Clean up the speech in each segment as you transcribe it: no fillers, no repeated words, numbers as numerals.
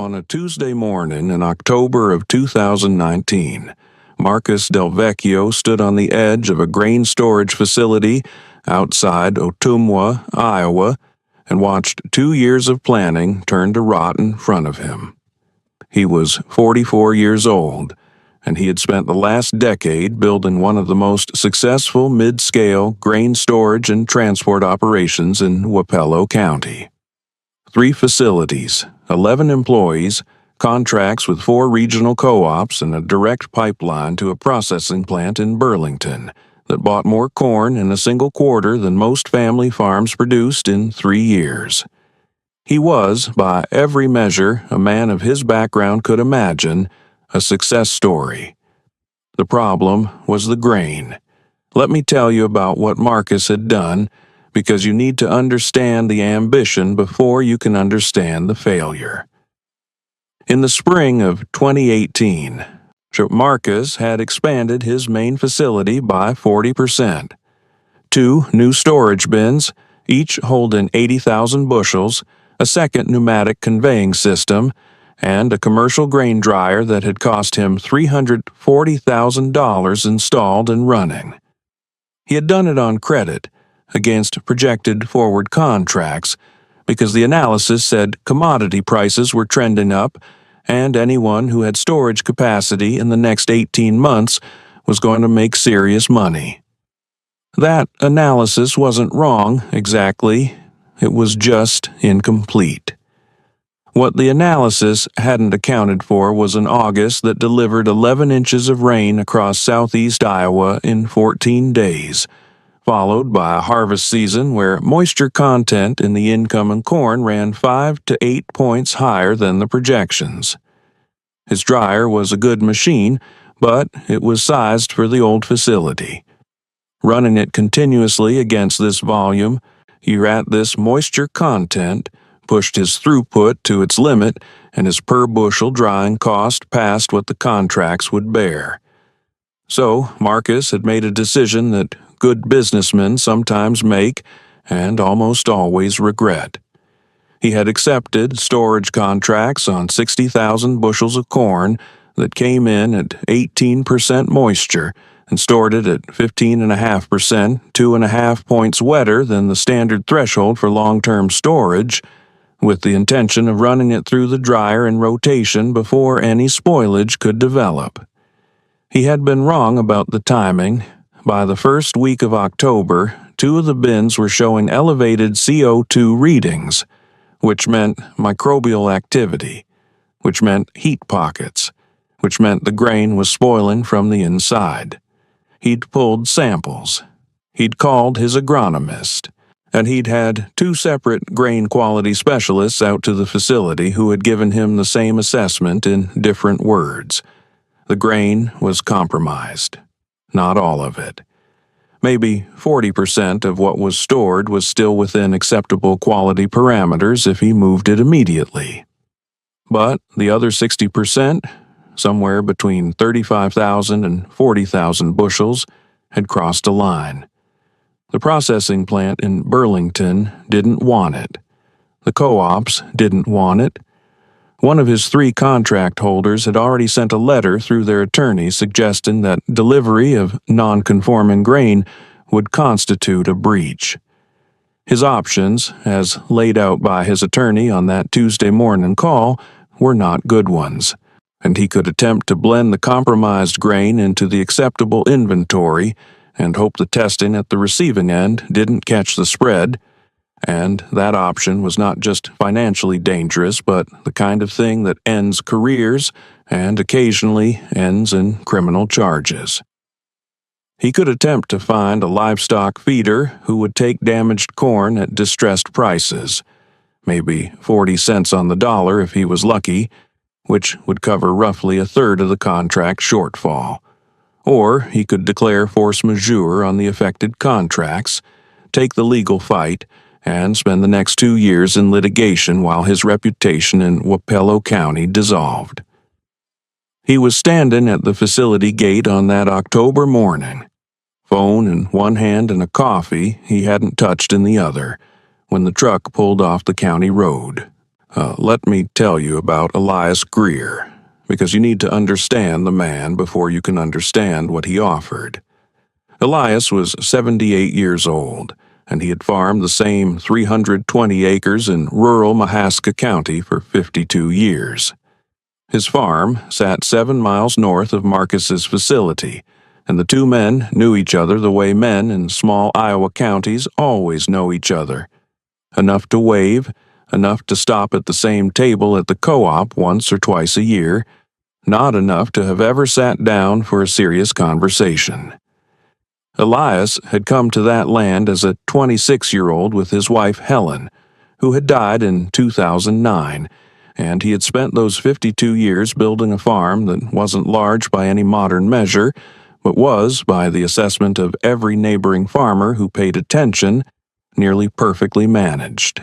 On a Tuesday morning in October of 2019, Marcus Del Vecchio stood on the edge of a grain storage facility outside Ottumwa, Iowa, and watched 2 years of planning turn to rot in front of him. He was 44 years old, and he had spent the last decade building one of the most successful mid-scale grain storage and transport operations in Wapello County. 3 facilities, 11 employees, contracts with 4 regional co-ops, and a direct pipeline to a processing plant in Burlington that bought more corn in a single quarter than most family farms produced in 3 years. He was, by every measure a man of his background could imagine, a success story. The problem was the grain. Let me tell you about what Marcus had done, because you need to understand the ambition before you can understand the failure. In the spring of 2018, Marcus had expanded his main facility by 40%. 2 new storage bins, each holding 80,000 bushels, a second pneumatic conveying system, and a commercial grain dryer that had cost him $340,000 installed and running. He had done it on credit, against projected forward contracts, because the analysis said commodity prices were trending up, and anyone who had storage capacity in the next 18 months was going to make serious money. That analysis wasn't wrong, exactly. It was just incomplete. What the analysis hadn't accounted for was an August that delivered 11 inches of rain across southeast Iowa in 14 days, followed by a harvest season where moisture content in the incoming corn ran 5 to 8 points higher than the projections. His dryer was a good machine, but it was sized for the old facility. Running it continuously against this volume, at this moisture content, pushed his throughput to its limit, and his per bushel drying cost passed what the contracts would bear. So Marcus had made a decision that good businessmen sometimes make and almost always regret. He had accepted storage contracts on 60,000 bushels of corn that came in at 18% moisture and stored it at 15.5%, 2.5 points wetter than the standard threshold for long-term storage, with the intention of running it through the dryer in rotation before any spoilage could develop. He had been wrong about the timing. By the first week of October, 2 of the bins were showing elevated CO2 readings, which meant microbial activity, which meant heat pockets, which meant the grain was spoiling from the inside. He'd pulled samples. He'd called his agronomist, and he'd had 2 separate grain quality specialists out to the facility who had given him the same assessment in different words. The grain was compromised. Not all of it. Maybe 40% of what was stored was still within acceptable quality parameters if he moved it immediately. But the other 60%, somewhere between 35,000 and 40,000 bushels, had crossed a line. The processing plant in Burlington didn't want it. The co-ops didn't want it. One of his 3 contract holders had already sent a letter through their attorney suggesting that delivery of non-conforming grain would constitute a breach. His options, as laid out by his attorney on that Tuesday morning call, were not good ones, and he could attempt to blend the compromised grain into the acceptable inventory and hope the testing at the receiving end didn't catch the spread. And that option was not just financially dangerous, but the kind of thing that ends careers and occasionally ends in criminal charges. He could attempt to find a livestock feeder who would take damaged corn at distressed prices, maybe 40 cents on the dollar if he was lucky, which would cover roughly a third of the contract shortfall. Or he could declare force majeure on the affected contracts, take the legal fight, and spend the next 2 years in litigation while his reputation in Wapello County dissolved. He was standing at the facility gate on that October morning, phone in one hand and a coffee he hadn't touched in the other, when the truck pulled off the county road. Let me tell you about Elias Greer, because you need to understand the man before you can understand what he offered. Elias was 78 years old, and he had farmed the same 320 acres in rural Mahaska County for 52 years. His farm sat 7 miles north of Marcus's facility, and the two men knew each other the way men in small Iowa counties always know each other. Enough to wave, enough to stop at the same table at the co-op once or twice a year, not enough to have ever sat down for a serious conversation. Elias had come to that land as a 26-year-old with his wife Helen, who had died in 2009, and he had spent those 52 years building a farm that wasn't large by any modern measure, but was, by the assessment of every neighboring farmer who paid attention, nearly perfectly managed.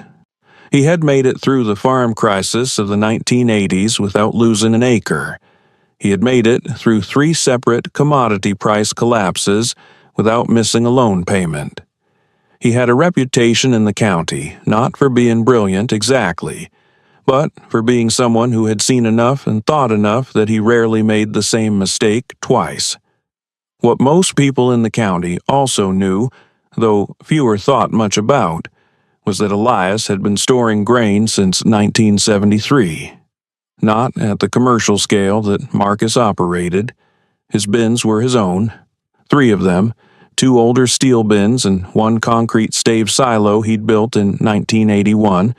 He had made it through the farm crisis of the 1980s without losing an acre. He had made it through 3 separate commodity price collapses without missing a loan payment. He had a reputation in the county, not for being brilliant exactly, but for being someone who had seen enough and thought enough that he rarely made the same mistake twice. What most people in the county also knew, though fewer thought much about, was that Elias had been storing grain since 1973. Not at the commercial scale that Marcus operated. His bins were his own, 3 of them, 2 older steel bins and 1 concrete stave silo he'd built in 1981,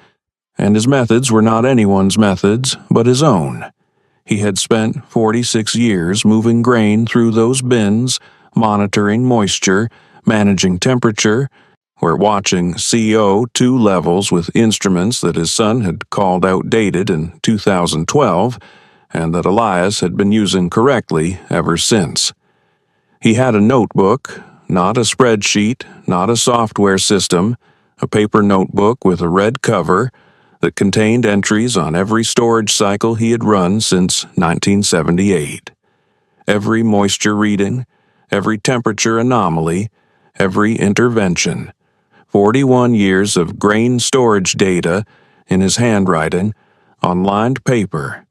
and his methods were not anyone's methods but his own. He had spent 46 years moving grain through those bins, monitoring moisture, managing temperature, or watching CO2 levels with instruments that his son had called outdated in 2012 and that Elias had been using correctly ever since. He had a notebook, not a spreadsheet, not a software system, a paper notebook with a red cover that contained entries on every storage cycle he had run since 1978. Every moisture reading, every temperature anomaly, every intervention. 41 years of grain storage data in his handwriting on lined paper.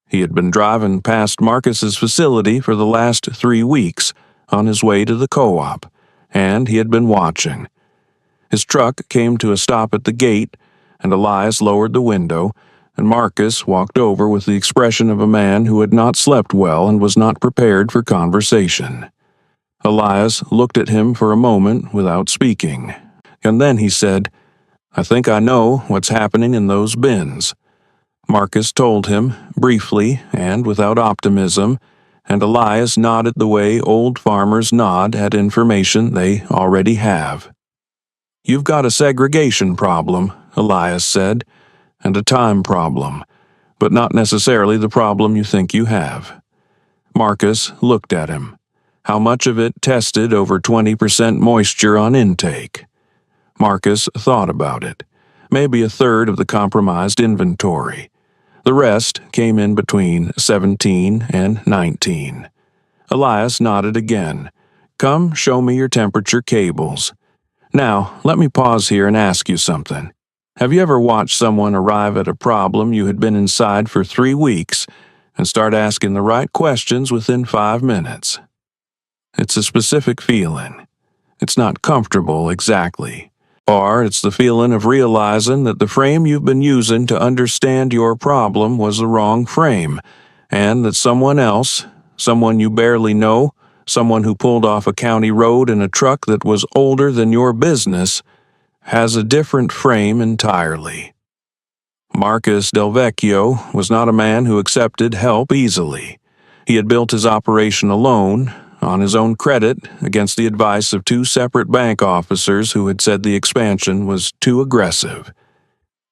He had been driving past Marcus's facility for the last 3 weeks on his way to the co-op, and he had been watching. His truck came to a stop at the gate, and Elias lowered the window, and Marcus walked over with the expression of a man who had not slept well and was not prepared for conversation. Elias looked at him for a moment without speaking, and then he said, "I think I know what's happening in those bins." Marcus told him, briefly and without optimism, and Elias nodded the way old farmers nod at information they already have. "You've got a segregation problem," Elias said, "and a time problem, but not necessarily the problem you think you have." Marcus looked at him. How much of it tested over 20% moisture on intake? Marcus thought about it. Maybe a third of the compromised inventory. The rest came in between 17 and 19. Elias nodded again. "Come, show me your temperature cables. Now, let me pause here and ask you something. Have you ever watched someone arrive at a problem you had been inside for 3 weeks and start asking the right questions within 5 minutes? It's a specific feeling. It's not comfortable exactly. Or it's the feeling of realizing that the frame you've been using to understand your problem was the wrong frame, and that someone else, someone you barely know, someone who pulled off a county road in a truck that was older than your business, has a different frame entirely." Marcus Del Vecchio was not a man who accepted help easily. He had built his operation alone, on his own credit, against the advice of 2 separate bank officers who had said the expansion was too aggressive.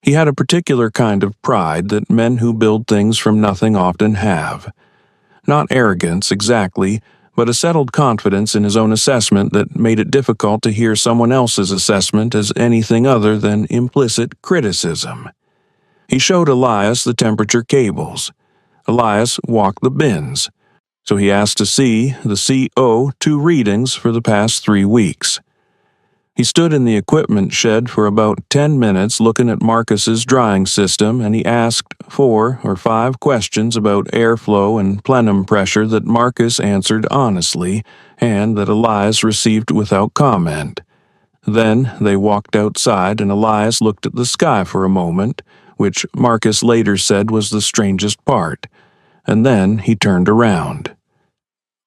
He had a particular kind of pride that men who build things from nothing often have. Not arrogance exactly, but a settled confidence in his own assessment that made it difficult to hear someone else's assessment as anything other than implicit criticism. He showed Elias the temperature cables. Elias walked the bins, so he asked to see the CO2 readings for the past 3 weeks. He stood in the equipment shed for about 10 minutes looking at Marcus's drying system, and he asked 4 or 5 questions about airflow and plenum pressure that Marcus answered honestly and that Elias received without comment. Then they walked outside and Elias looked at the sky for a moment, which Marcus later said was the strangest part, and then he turned around.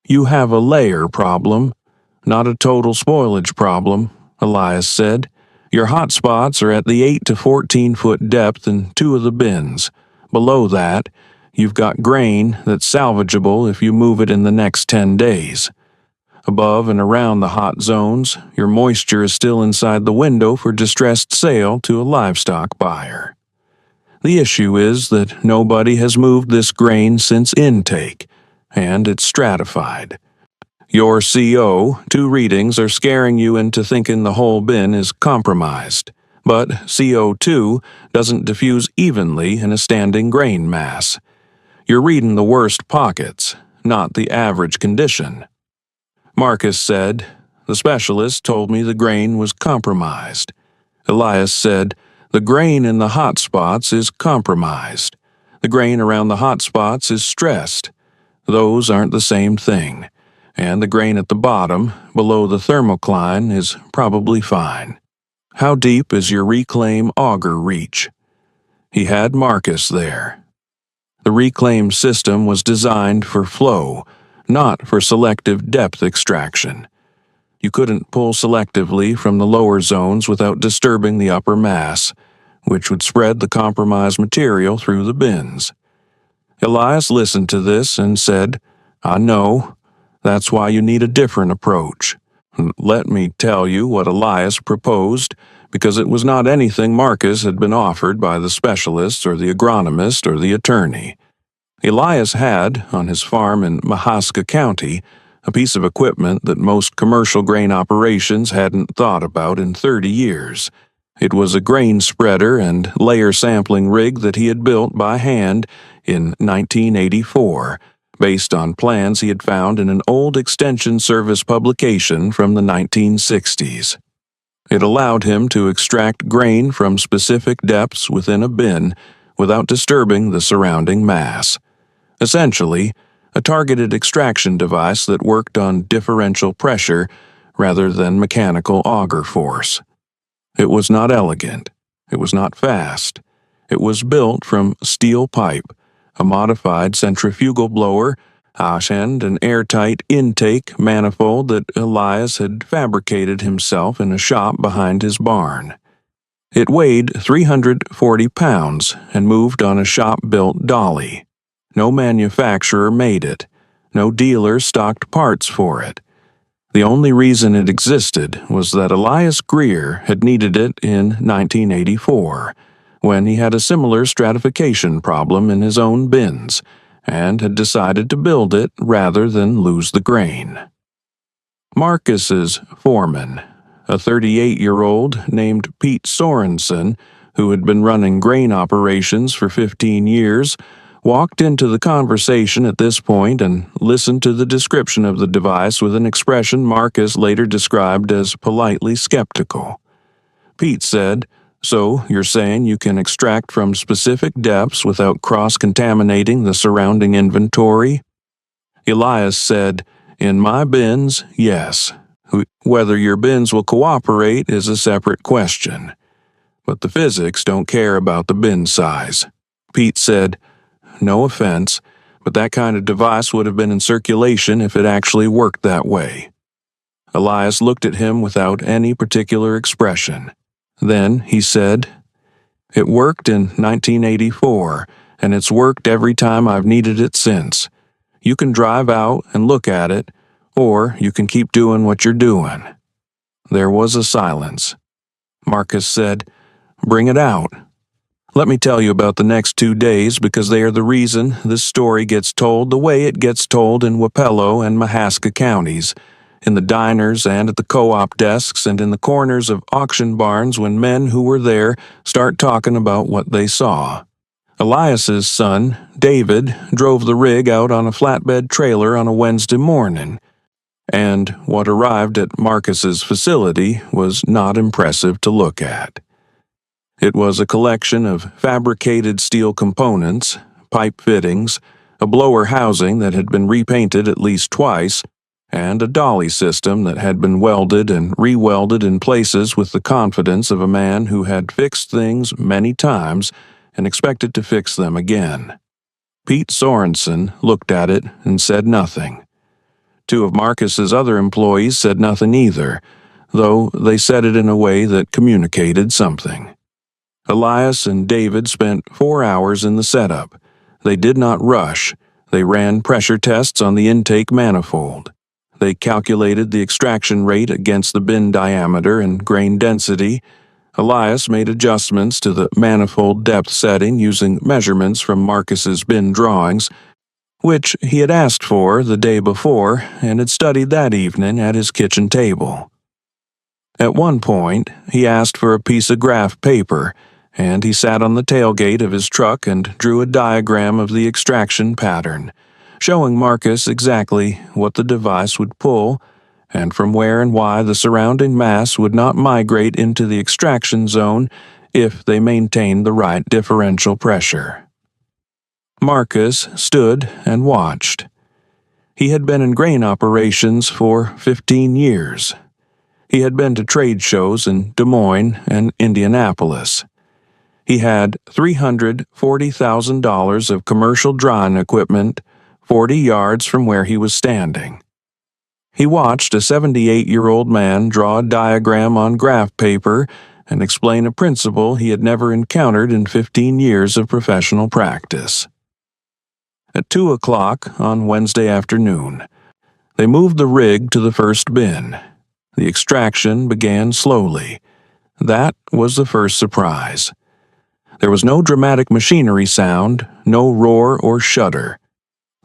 "You have a layer problem, not a total spoilage problem," Elias said. "Your hot spots are at the 8 to 14-foot depth in 2 of the bins. Below that, you've got grain that's salvageable if you move it in the next 10 days. Above and around the hot zones, your moisture is still inside the window for distressed sale to a livestock buyer. The issue is that nobody has moved this grain since intake, and it's stratified. Your CO, 2 readings are scaring you into thinking the whole bin is compromised, but CO2 doesn't diffuse evenly in a standing grain mass. You're reading the worst pockets, not the average condition." Marcus said, "The specialist told me the grain was compromised." Elias said, "The grain in the hot spots is compromised. The grain around the hot spots is stressed. Those aren't the same thing. And the grain at the bottom, below the thermocline, is probably fine. How deep is your reclaim auger reach?" He had Marcus there. The reclaim system was designed for flow, not for selective depth extraction. You couldn't pull selectively from the lower zones without disturbing the upper mass, which would spread the compromised material through the bins. Elias listened to this and said, "I know. That's why you need a different approach." Let me tell you what Elias proposed, because it was not anything Marcus had been offered by the specialist or the agronomist or the attorney. Elias had, on his farm in Mahaska County, a piece of equipment that most commercial grain operations hadn't thought about in 30 years. It was a grain spreader and layer sampling rig that he had built by hand in 1984, based on plans he had found in an old Extension Service publication from the 1960s. It allowed him to extract grain from specific depths within a bin without disturbing the surrounding mass. Essentially, a targeted extraction device that worked on differential pressure rather than mechanical auger force. It was not elegant. It was not fast. It was built from steel pipe, a modified centrifugal blower, and an airtight intake manifold that Elias had fabricated himself in a shop behind his barn. It weighed 340 pounds and moved on a shop-built dolly. No manufacturer made it. No dealer stocked parts for it. The only reason it existed was that Elias Greer had needed it in 1984, when he had a similar stratification problem in his own bins, and had decided to build it rather than lose the grain. Marcus's foreman, a 38-year-old named Pete Sorensen, who had been running grain operations for 15 years, walked into the conversation at this point and listened to the description of the device with an expression Marcus later described as politely skeptical. Pete said, "So you're saying you can extract from specific depths without cross-contaminating the surrounding inventory?" Elias said, "In my bins, yes. Whether your bins will cooperate is a separate question. But the physics don't care about the bin size." Pete said, "No offense, but that kind of device would have been in circulation if it actually worked that way." Elias looked at him without any particular expression. Then he said, "It worked in 1984, and it's worked every time I've needed it since. You can drive out and look at it, or you can keep doing what you're doing." There was a silence. Marcus said, "Bring it out. Let me tell you about the next 2 days because they are the reason this story gets told the way it gets told in Wapello and Mahaska counties, in the diners and at the co-op desks and in the corners of auction barns when men who were there start talking about what they saw." Elias's son, David, drove the rig out on a flatbed trailer on a Wednesday morning. and what arrived at Marcus's facility was not impressive to look at. It was a collection of fabricated steel components, pipe fittings, a blower housing that had been repainted at least twice, and a dolly system that had been welded and re-welded in places with the confidence of a man who had fixed things many times and expected to fix them again. Pete Sorensen looked at it and said nothing. Two of Marcus's other employees said nothing either, though they said it in a way that communicated something. Elias and David spent 4 hours in the setup. They did not rush. They ran pressure tests on the intake manifold. They calculated the extraction rate against the bin diameter and grain density. Elias made adjustments to the manifold depth setting using measurements from Marcus's bin drawings, which he had asked for the day before and had studied that evening at his kitchen table. At one point, he asked for a piece of graph paper, and he sat on the tailgate of his truck and drew a diagram of the extraction pattern, showing Marcus exactly what the device would pull, and from where and why the surrounding mass would not migrate into the extraction zone if they maintained the right differential pressure. Marcus stood and watched. He had been in grain operations for 15 years. He had been to trade shows in Des Moines and Indianapolis. He had $340,000 of commercial drying equipment 40 yards from where he was standing. He watched a 78-year-old man draw a diagram on graph paper and explain a principle he had never encountered in 15 years of professional practice. At 2 o'clock on Wednesday afternoon, they moved the rig to the first bin. The extraction began slowly. That was the first surprise. There was no dramatic machinery sound, no roar or shudder.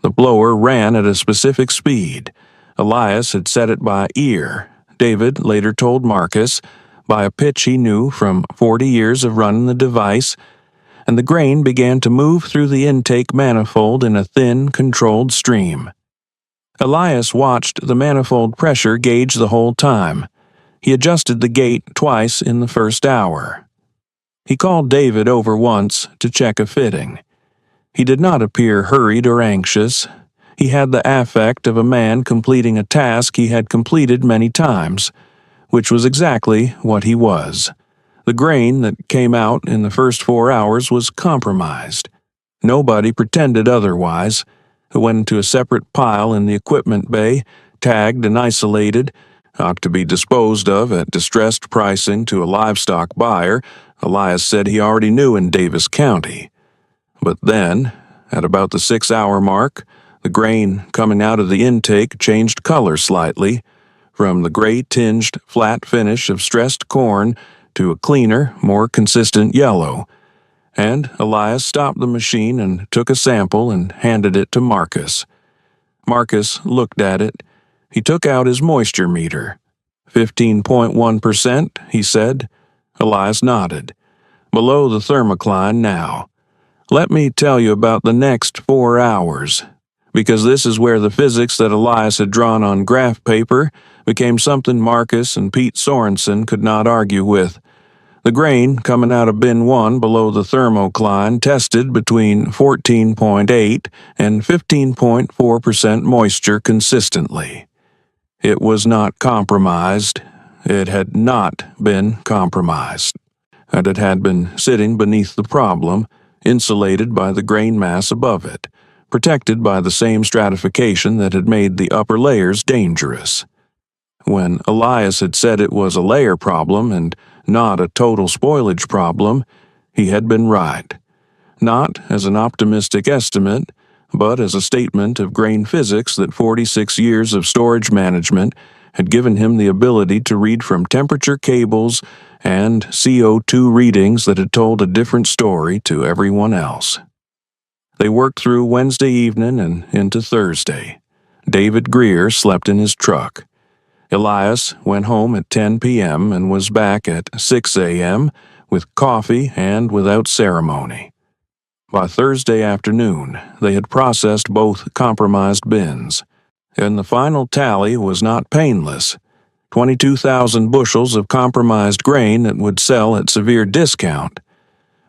The blower ran at a specific speed. Elias had set it by ear. David later told Marcus, by a pitch he knew from 40 years of running the device, and the grain began to move through the intake manifold in a thin, controlled stream. Elias watched the manifold pressure gauge the whole time. He adjusted the gate twice in the first hour. He called David over once to check a fitting. He did not appear hurried or anxious. He had the affect of a man completing a task he had completed many times, which was exactly what he was. The grain that came out in the first 4 hours was compromised. Nobody pretended otherwise. It went into a separate pile in the equipment bay, tagged and isolated, ought to be disposed of at distressed pricing to a livestock buyer Elias said he already knew in Davis County. But then, at about the 6-hour mark, the grain coming out of the intake changed color slightly, from the gray-tinged flat finish of stressed corn to a cleaner, more consistent yellow, and Elias stopped the machine and took a sample and handed it to Marcus. Marcus looked at it. He took out his moisture meter. 15.1%, he said. Elias nodded. Below the thermocline now. Let me tell you about the next 4 hours, because this is where the physics that Elias had drawn on graph paper became something Marcus and Pete Sorensen could not argue with. The grain coming out of bin 1 below the thermocline tested between 14.8 and 15.4% moisture consistently. It was not compromised. It had not been compromised. And it had been sitting beneath the problem, insulated by the grain mass above it, protected by the same stratification that had made the upper layers dangerous. When Elias had said it was a layer problem and not a total spoilage problem, he had been right. Not as an optimistic estimate, but as a statement of grain physics that 46 years of storage management had given him the ability to read from temperature cables and CO2 readings that had told a different story to everyone else. They worked through Wednesday evening and into Thursday. David Greer slept in his truck. Elias went home at 10 p.m. and was back at 6 a.m. with coffee and without ceremony. By Thursday afternoon, they had processed both compromised bins. and the final tally was not painless. 22,000 bushels of compromised grain that would sell at severe discount,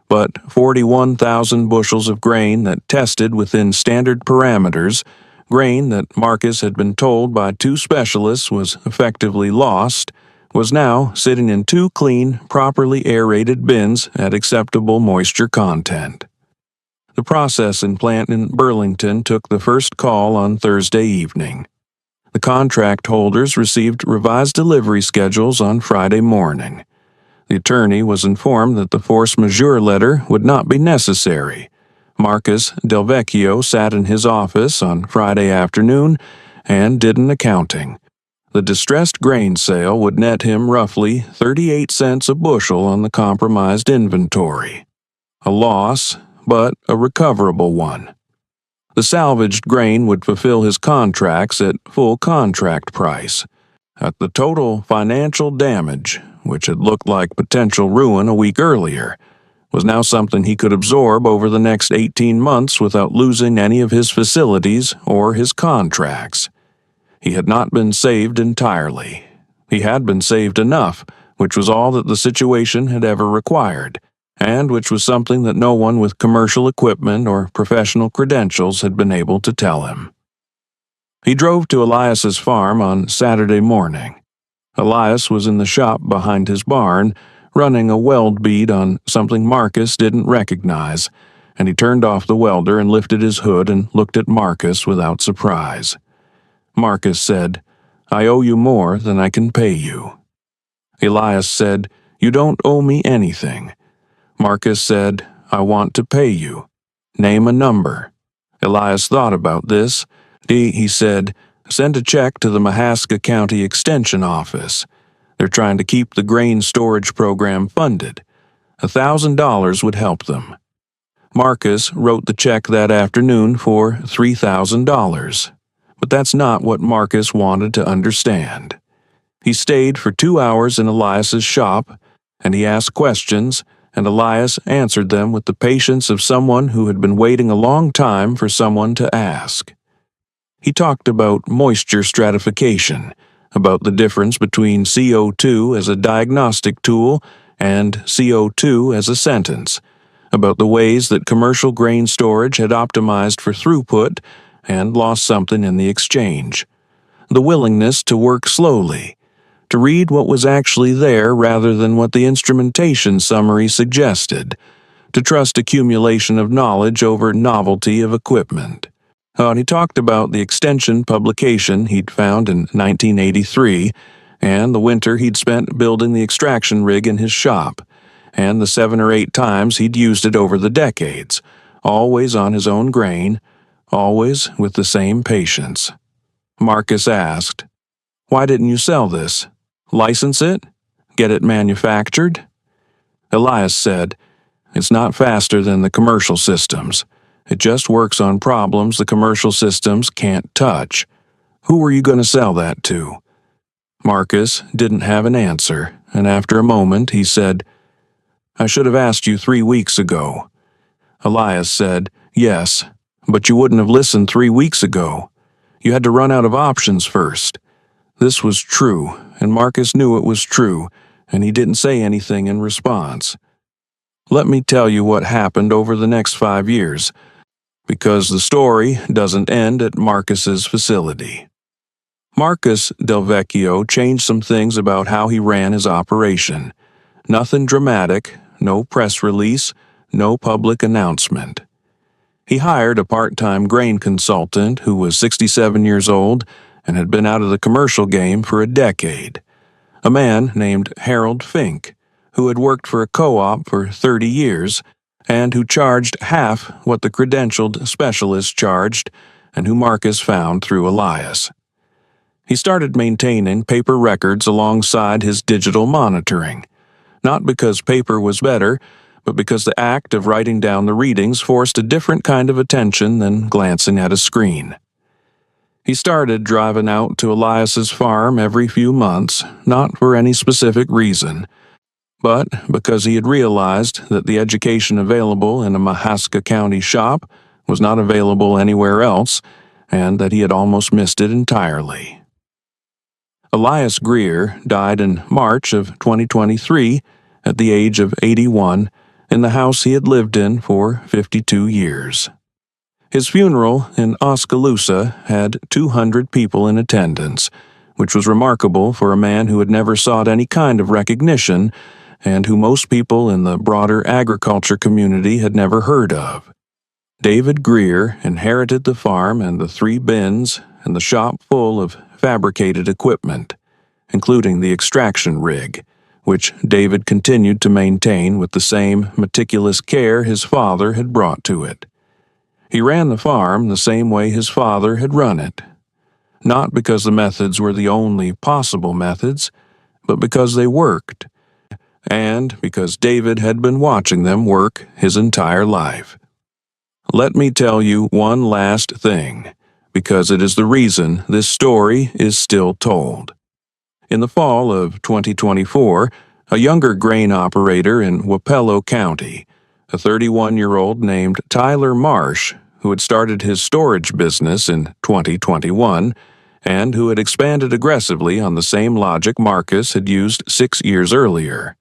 but 41,000 bushels of grain that tested within standard parameters, grain that Marcus had been told by 2 specialists was effectively lost, was now sitting in 2 clean, properly aerated bins at acceptable moisture content. The processing plant in Burlington took the first call on Thursday evening. The contract holders received revised delivery schedules on Friday morning. The attorney was informed that the force majeure letter would not be necessary. Marcus Del Vecchio sat in his office on Friday afternoon and did an accounting. The distressed grain sale would net him roughly 38 cents a bushel on the compromised inventory. A loss, but a recoverable one. The salvaged grain would fulfill his contracts at full contract price. At the total financial damage, which had looked like potential ruin a week earlier, was now something he could absorb over the next 18 months without losing any of his facilities or his contracts. He had not been saved entirely. He had been saved enough, which was all that the situation had ever required, and which was something that no one with commercial equipment or professional credentials had been able to tell him. He drove to Elias's farm on Saturday morning. Elias was in the shop behind his barn, running a weld bead on something Marcus didn't recognize, and he turned off the welder and lifted his hood and looked at Marcus without surprise. Marcus said, "I owe you more than I can pay you." Elias said, "You don't owe me anything." Marcus said, "I want to pay you. Name a number." Elias thought about this. He said, "Send a check to the Mahaska County Extension Office. They're trying to keep the grain storage program funded. $1,000 would help them." Marcus wrote the check that afternoon for $3,000. But that's not what Marcus wanted to understand. He stayed for 2 hours in Elias's shop, and he asked questions, and Elias answered them with the patience of someone who had been waiting a long time for someone to ask. He talked about moisture stratification, about the difference between CO2 as a diagnostic tool and CO2 as a sentence, about the ways that commercial grain storage had optimized for throughput and lost something in the exchange. The willingness to work slowly, to read what was actually there rather than what the instrumentation summary suggested, to trust accumulation of knowledge over novelty of equipment. He talked about the extension publication he'd found in 1983, and the winter he'd spent building the extraction rig in his shop, and the 7 or 8 times he'd used it over the decades, always on his own grain, always with the same patience. Marcus asked, "Why didn't you sell this? License it? Get it manufactured?" Elias said, "It's not faster than the commercial systems. It just works on problems the commercial systems can't touch. Who were you going to sell that to?" Marcus didn't have an answer, and after a moment he said, "I should have asked you 3 weeks ago." Elias said, "Yes, but you wouldn't have listened 3 weeks ago. You had to run out of options first." This was true, and Marcus knew it was true, and he didn't say anything in response. Let me tell you what happened over the next 5 years, because the story doesn't end at Marcus's facility. Marcus Del Vecchio changed some things about how he ran his operation. Nothing dramatic, no press release, no public announcement. He hired a part-time grain consultant who was 67 years old and had been out of the commercial game for a decade. A man named Harold Fink, who had worked for a co-op for 30 years and who charged half what the credentialed specialist charged and who Marcus found through Elias. He started maintaining paper records alongside his digital monitoring, not because paper was better, but because the act of writing down the readings forced a different kind of attention than glancing at a screen. He started driving out to Elias's farm every few months, not for any specific reason, but because he had realized that the education available in a Mahaska County shop was not available anywhere else, and that he had almost missed it entirely. Elias Greer died in March of 2023 at the age of 81 in the house he had lived in for 52 years. His funeral in Oskaloosa had 200 people in attendance, which was remarkable for a man who had never sought any kind of recognition and who most people in the broader agriculture community had never heard of. David Greer inherited the farm and the 3 bins and the shop full of fabricated equipment, including the extraction rig, which David continued to maintain with the same meticulous care his father had brought to it. He ran the farm the same way his father had run it, not because the methods were the only possible methods, but because they worked, and because David had been watching them work his entire life. Let me tell you one last thing, because it is the reason this story is still told. In the fall of 2024, a younger grain operator in Wapello County, a 31-year-old named Tyler Marsh, who had started his storage business in 2021 and who had expanded aggressively on the same logic Marcus had used 6 years earlier,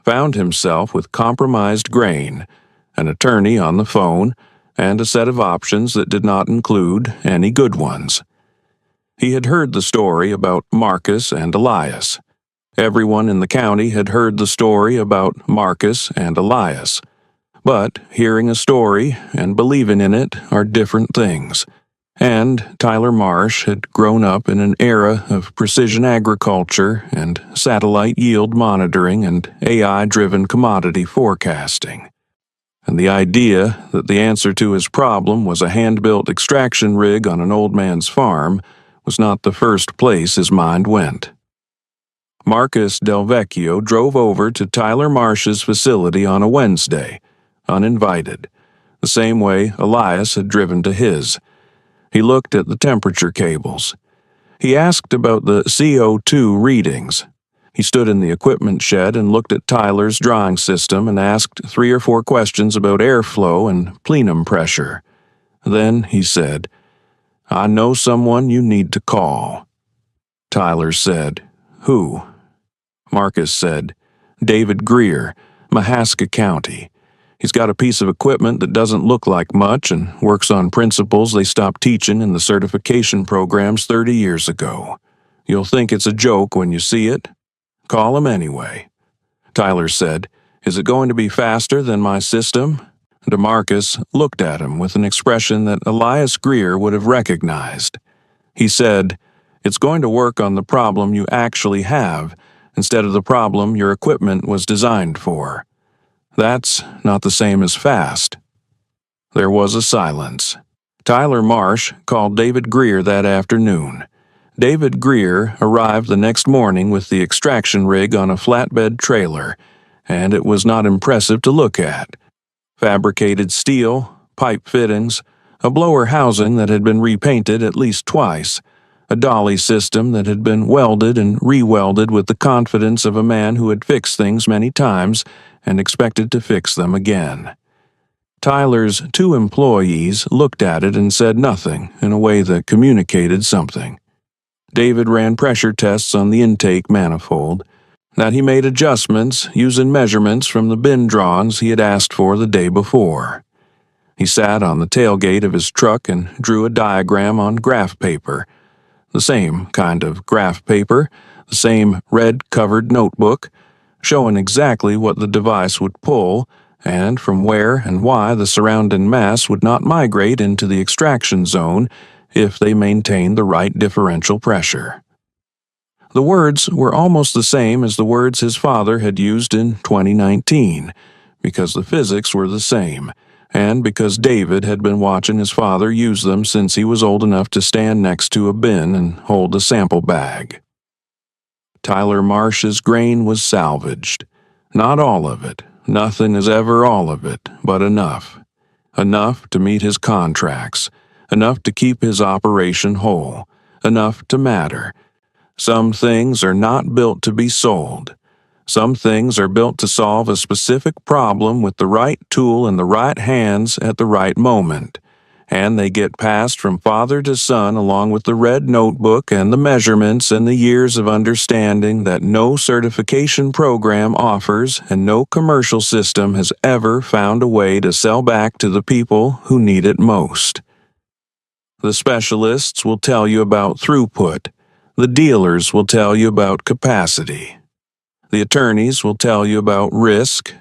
found himself with compromised grain, an attorney on the phone, and a set of options that did not include any good ones. He had heard the story about Marcus and Elias. Everyone in the county had heard the story about Marcus and Elias. But hearing a story and believing in it are different things. And Tyler Marsh had grown up in an era of precision agriculture and satellite yield monitoring and AI-driven commodity forecasting. And the idea that the answer to his problem was a hand-built extraction rig on an old man's farm was not the first place his mind went. Marcus Del Vecchio drove over to Tyler Marsh's facility on a Wednesday, uninvited, the same way Elias had driven to his. He looked at the temperature cables. He asked about the CO2 readings. He stood in the equipment shed and looked at Tyler's drying system and asked 3 or 4 questions about airflow and plenum pressure. Then he said, "I know someone you need to call." Tyler said, "Who?" Marcus said, "David Greer, Mahaska County. He's got a piece of equipment that doesn't look like much and works on principles they stopped teaching in the certification programs 30 years ago. You'll think it's a joke when you see it. Call him anyway." Tyler said, "Is it going to be faster than my system?" DeMarcus looked at him with an expression that Elias Greer would have recognized. He said, "It's going to work on the problem you actually have, instead of the problem your equipment was designed for. That's not the same as fast." There was a silence. Tyler Marsh called David Greer that afternoon. David Greer arrived the next morning with the extraction rig on a flatbed trailer, and it was not impressive to look at. Fabricated steel, pipe fittings, a blower housing that had been repainted at least twice, a dolly system that had been welded and re-welded with the confidence of a man who had fixed things many times and expected to fix them again. Tyler's 2 employees looked at it and said nothing in a way that communicated something. David ran pressure tests on the intake manifold, that he made adjustments using measurements from the bin drawings he had asked for the day before. He sat on the tailgate of his truck and drew a diagram on graph paper, the same kind of graph paper, the same red-covered notebook, showing exactly what the device would pull and from where and why the surrounding mass would not migrate into the extraction zone if they maintained the right differential pressure. The words were almost the same as the words his father had used in 2019, because the physics were the same, and because David had been watching his father use them since he was old enough to stand next to a bin and hold a sample bag. Tyler Marsh's grain was salvaged. Not all of it. Nothing is ever all of it, but enough. Enough to meet his contracts. Enough to keep his operation whole. Enough to matter. Some things are not built to be sold. Some things are built to solve a specific problem with the right tool in the right hands at the right moment. and they get passed from father to son along with the red notebook and the measurements and the years of understanding that no certification program offers and no commercial system has ever found a way to sell back to the people who need it most. The specialists will tell you about throughput. The dealers will tell you about capacity. The attorneys will tell you about risk,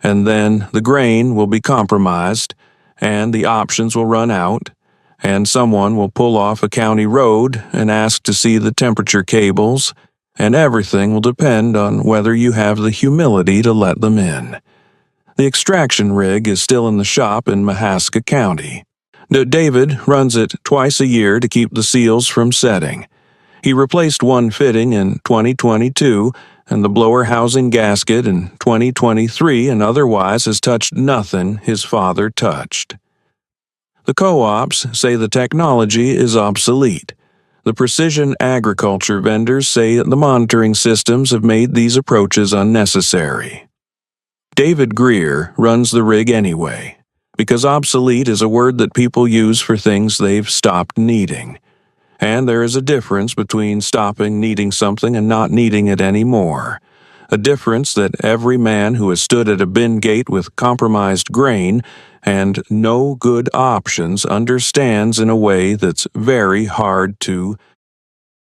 and then the grain will be compromised, and the options will run out, and someone will pull off a county road and ask to see the temperature cables, and everything will depend on whether you have the humility to let them in. The extraction rig is still in the shop in Mahaska County. David runs it twice a year to keep the seals from setting. He replaced one fitting in 2022 and the blower housing gasket in 2023 and otherwise has touched nothing his father touched. The co-ops say the technology is obsolete. The precision agriculture vendors say the monitoring systems have made these approaches unnecessary. David Greer runs the rig anyway, because obsolete is a word that people use for things they've stopped needing. And there is a difference between stopping needing something and not needing it anymore. A difference that every man who has stood at a bin gate with compromised grain and no good options understands in a way that's very hard to